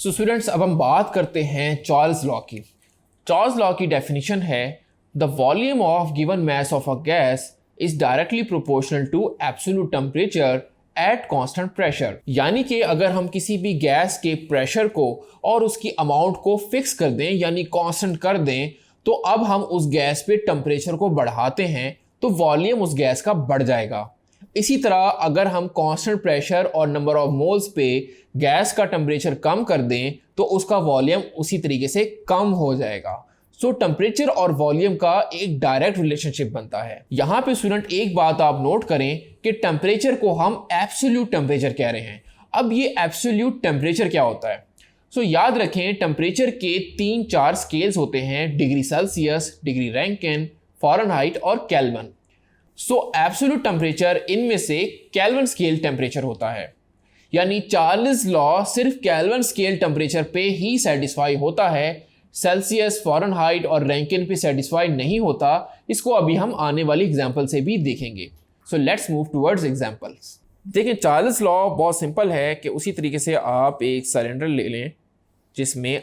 So students, अब हम बात करते हैं चार्ल्स लॉ की। चार्ल्स लॉ की डेफिनेशन है the volume of given mass of a gas is directly proportional to absolute temperature at constant pressure. यानी कि अगर हम किसी भी गैस के प्रेशर को और उसकी अमाउंट को फिक्स कर दें यानी कांस्टेंट कर दें, तो अब हम उस गैस पे टेम्परेचर को बढ़ाते हैं तो वॉल्यूम उस गैस का बढ़ जाएगा। इसी तरह अगर हम कांस्टेंट प्रेशर और नंबर ऑफ मोल्स पे गैस का टेम्परेचर कम कर दें तो उसका वॉल्यूम उसी तरीके से कम हो जाएगा। सो टेम्परेचर और वॉल्यूम का एक डायरेक्ट रिलेशनशिप बनता है। यहां पे स्टूडेंट एक बात आप नोट करें कि टेम्परेचर को हम एब्सोल्यूट टेम्परेचर कह रहे हैं। अब ये एब्सोल्यूट टेम्परेचर क्या होता है? सो याद रखें, टेम्परेचर के 3-4 स्केल्स होते हैं, degree Celsius, degree Rankine, Fahrenheit और केल्विन। सो एब्सोल्यूट टेम्परेचर इनमें से केल्विन स्केल टेम्परेचर होता है, यानी चार्ल्स लॉ सिर्फ केल्विन स्केल टेम्परेचर पे ही सेटिस्फाई होता है, सेल्सियस, फ़ारेनहाइट और रैंकिन पे सेटिस्फाई नहीं होता। इसको अभी हम आने वाली एग्जांपल से भी देखेंगे। सो लेट्स मूव टुवर्ड्स एग्जांपल्स। देखिए, चार्ल्स लॉ बहुत सिंपल है कि उसी तरीके से आप एक सिलेंडर ले लें जिसमें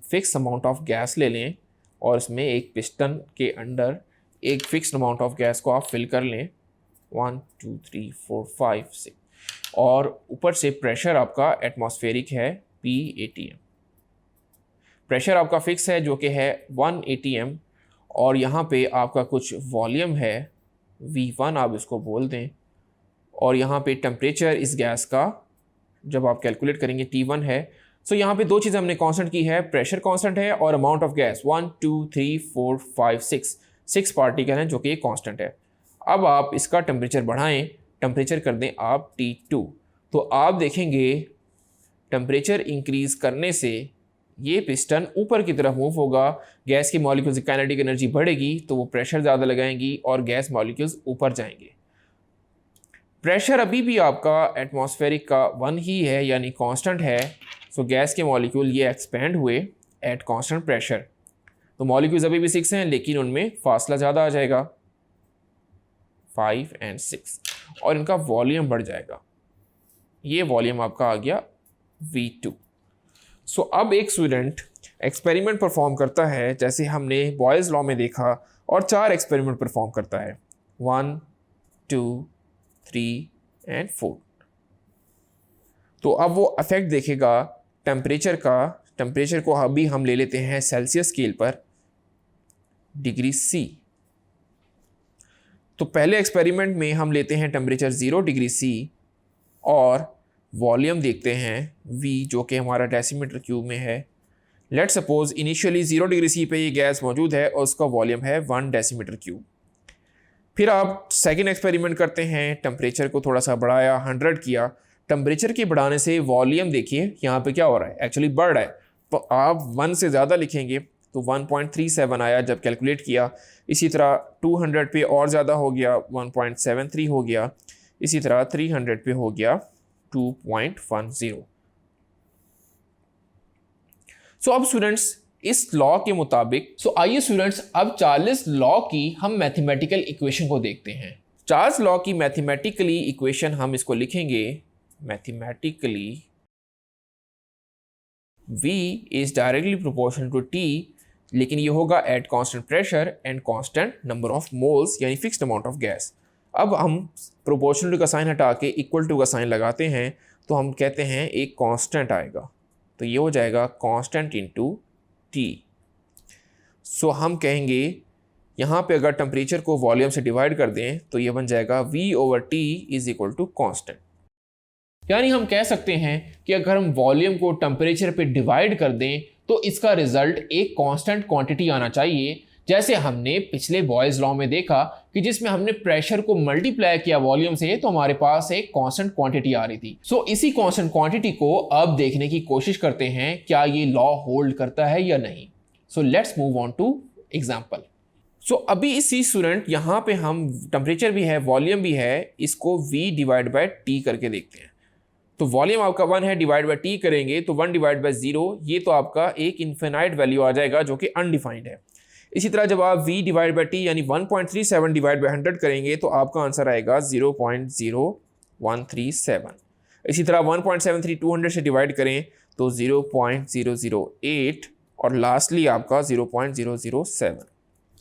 फिक्स अमाउंट ऑफ गैस ले लें और इसमें एक पिस्टन के अंदर एक फिक्स्ड अमाउंट ऑफ गैस को आप फिल कर लें 1 2 3 4 5 6 और ऊपर से प्रेशर आपका एटमॉस्फेरिक है P ATM। प्रेशर आपका फिक्स है जो कि है 1 ATM और यहाँ पे आपका कुछ वॉल्यूम है V1 आप इसको बोल दें, और यहाँ पे टेम्परेचर इस गैस का जब आप कैलकुलेट करेंगे T1 है। सो यहाँ पे दो चीज़ें हमने कांस्टेंट की है, प्रेशर कांस्टेंट है और अमाउंट ऑफ गैस 1 2 3 4 5 6 पार्टिकल हैं जो कि कांस्टेंट है। अब आप इसका टेम्परेचर बढ़ाएं, टेम्परेचर कर दें आप T2, तो आप देखेंगे टेम्परेचर इंक्रीज करने से ये पिस्टन ऊपर की तरफ मूव होगा, गैस के मॉलिक्यूल्स की काइनेटिक एनर्जी बढ़ेगी तो वो प्रेशर ज़्यादा लगाएंगी और गैस मॉलिक्यूल्स ऊपर जाएंगे। प्रेशर अभी भी आपका एटमॉस्फेरिक का 1 ही है यानी कांस्टेंट है। सो गैस के मॉलिक्यूल ये एक्सपेंड हुए एट कांस्टेंट प्रेशर, तो मॉलिक्यूल्स अभी भी 6 हैं लेकिन उनमें फासला ज़्यादा आ जाएगा 5 और 6 और इनका वॉल्यूम बढ़ जाएगा। ये वॉल्यूम आपका आ गया V2। सो अब एक स्टूडेंट एक्सपेरिमेंट परफॉर्म करता है जैसे हमने बॉयज़ लॉ में देखा और 4 एक्सपेरिमेंट परफॉर्म करता है 1 2 3 और 4। तो अब वो इफेक्ट देखेगा टेम्परेचर का। टेम्परेचर को अभी हम ले लेते हैं सेल्सियस स्केल पर डिग्री C। तो पहले एक्सपेरिमेंट में हम लेते हैं टेम्परेचर 0 डिग्री C और वॉल्यूम देखते हैं V जो कि हमारा डेसीमीटर क्यूब में है। Let suppose initially 0 degree C पे ये गैस मौजूद है और उसका वॉल्यूम है 1 डेसीमीटर क्यूब। फिर आप सेकेंड एक्सपेरिमेंट करते हैं, टेम्परेचर को थोड़ा सा बढ़ाया, 100 किया। टेम्परेचर के बढ़ाने से वॉल्यूम देखिए यहाँ पे क्या हो रहा है, एक्चुअली बढ़ रहा है। तो आप 1 से ज़्यादा लिखेंगे तो 1.37 आया जब कैलकुलेट किया। इसी तरह 200 पे और ज़्यादा हो गया 1.73 हो गया। इसी तरह 300 पे हो गया 2.10। सो अब स्टूडेंट्स इस लॉ के मुताबिक आइए स्टूडेंट्स अब चार्ल्स लॉ की हम मैथमेटिकल इक्वेशन को देखते हैं। चार्ल्स लॉ की मैथमेटिकली इक्वेशन हम इसको लिखेंगे mathematically V is directly proportional to T, लेकिन ये होगा at constant pressure and constant number of moles यानी फिक्स्ड अमाउंट ऑफ गैस। अब हम प्रोपोर्शनल का साइन हटा के इक्वल टू का साइन लगाते हैं तो हम कहते हैं एक कांस्टेंट आएगा, तो ये हो जाएगा कांस्टेंट इनटू T। सो हम कहेंगे यहाँ पे अगर टेम्परेचर को वॉल्यूम से डिवाइड कर दें तो ये बन जाएगा V/T is equal to constant. यानी हम कह सकते हैं कि अगर हम वॉल्यूम को टेम्परेचर पे डिवाइड कर दें तो इसका रिजल्ट एक कांस्टेंट क्वांटिटी आना चाहिए, जैसे हमने पिछले बॉयज़ लॉ में देखा कि जिसमें हमने प्रेशर को मल्टीप्लाई किया वॉल्यूम से तो हमारे पास एक कांस्टेंट क्वांटिटी आ रही थी। सो इसी कांस्टेंट क्वांटिटी को अब देखने की कोशिश करते हैं क्या ये लॉ होल्ड करता है या नहीं। So let's move on to example. So अभी इसी स्टूडेंट यहाँ पे हम टेम्परेचर भी है वॉल्यूम भी है, इसको V/T करके देखते हैं। तो वॉल्यूम आपका 1 है, डिवाइड बाय T करेंगे तो 1/0, ये तो आपका एक इन्फिनाइट वैल्यू आ जाएगा जो कि अनडिफाइंड है। इसी तरह जब आप V/T यानी 1.37 डिवाइड बाय 100 करेंगे तो आपका आंसर आएगा 0.0137। इसी तरह 1.73 200 से डिवाइड करें तो 0.008 और लास्टली आपका 0.007।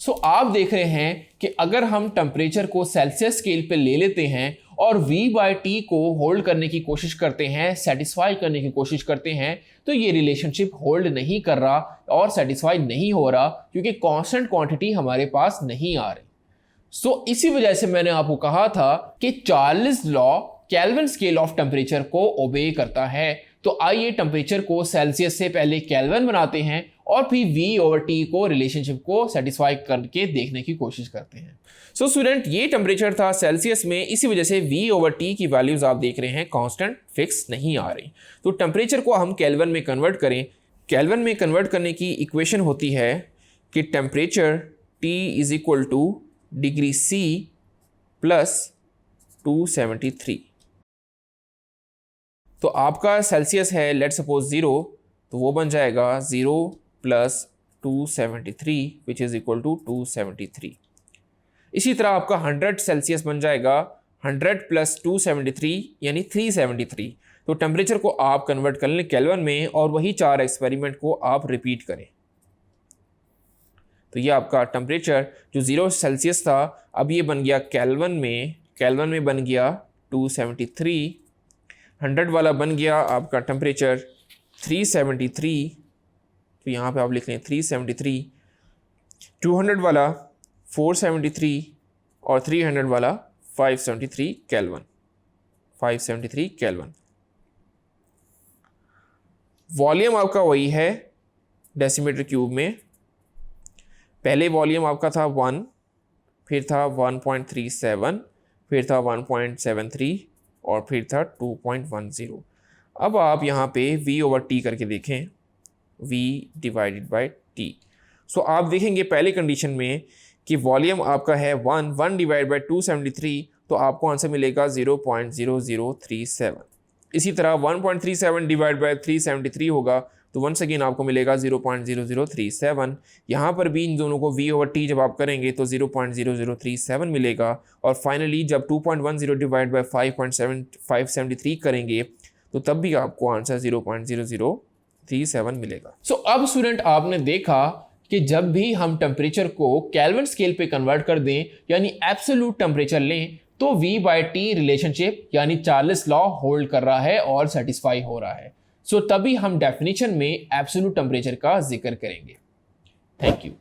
सो आप देख रहे हैं कि अगर हम टेम्परेचर को सेल्सियस स्केल पे ले लेते हैं और V/T को होल्ड करने की कोशिश करते हैं, सेटिस्फाई करने की कोशिश करते हैं, तो ये रिलेशनशिप होल्ड नहीं कर रहा और सेटिस्फाई नहीं हो रहा क्योंकि कांस्टेंट क्वांटिटी हमारे पास नहीं आ रही। सो इसी वजह से मैंने आपको कहा था कि Charles law kelvin scale of temperature को ओबे करता है। तो आइए टेम्परेचर को सेल्सियस से पहले केल्विन बनाते हैं और फिर V/T को रिलेशनशिप को सेटिस्फाई करके देखने की कोशिश करते हैं। सो स्टूडेंट, ये टेम्परेचर था सेल्सियस में, इसी वजह से V/T की वैल्यूज आप देख रहे हैं कांस्टेंट फिक्स नहीं आ रही। तो टेम्परेचर को हम केल्विन में कन्वर्ट करें। केल्विन में कन्वर्ट करने की इक्वेशन होती है कि temperature T is equal two degree C plus 273। तो आपका सेल्सियस है लेट सपोज 0, तो वो बन जाएगा 0 plus 273 which is equal to 273। इसी तरह आपका 100 सेल्सियस बन जाएगा 100 प्लस 273 यानी 373। तो टेम्परेचर को आप कन्वर्ट कर लें केल्विन में और वही 4 एक्सपेरिमेंट को आप रिपीट करें। तो ये आपका टेम्परेचर जो 0 सेल्सियस था अब ये बन गया केल्विन में बन गया 273। 100 वाला बन गया आपका टेम्परेचर 373, तो यहाँ पे आप लिख लें 373। 200 वाला 473 और 300 वाला 573 केल्विन। वॉल्यूम आपका वही है डेसीमीटर क्यूब में। पहले वॉल्यूम आपका था 1, फिर था 1.37, फिर था 1.73 और फिर था 2.10। अब आप यहाँ पे V/T करके देखें, V/T। सो आप देखेंगे पहले कंडीशन में कि वॉल्यूम आपका है 1 डिवाइड बाई 273, तो आपको आंसर मिलेगा 0.0037। इसी तरह 1.37 डिवाइड बाई 373 होगा तो वंस अगेन आपको मिलेगा 0.0037। यहाँ पर भी इन दोनों को V/T जब आप करेंगे तो 0.0037 मिलेगा। और फाइनली जब 2.10 डिवाइड बाई 573 करेंगे तो तब भी आपको आंसर 0.0037 मिलेगा। सो अब स्टूडेंट आपने देखा कि जब भी हम टेम्परेचर को केल्विन स्केल पे कन्वर्ट कर दें यानी एब्सोल्यूट टेम्परेचर लें तो V/T रिलेशनशिप यानी चार्ल्स लॉ होल्ड कर रहा है और सेटिस्फाई हो रहा है। सो तभी हम डेफिनेशन में एब्सोल्यूट टेम्परेचर का जिक्र करेंगे। Thank you.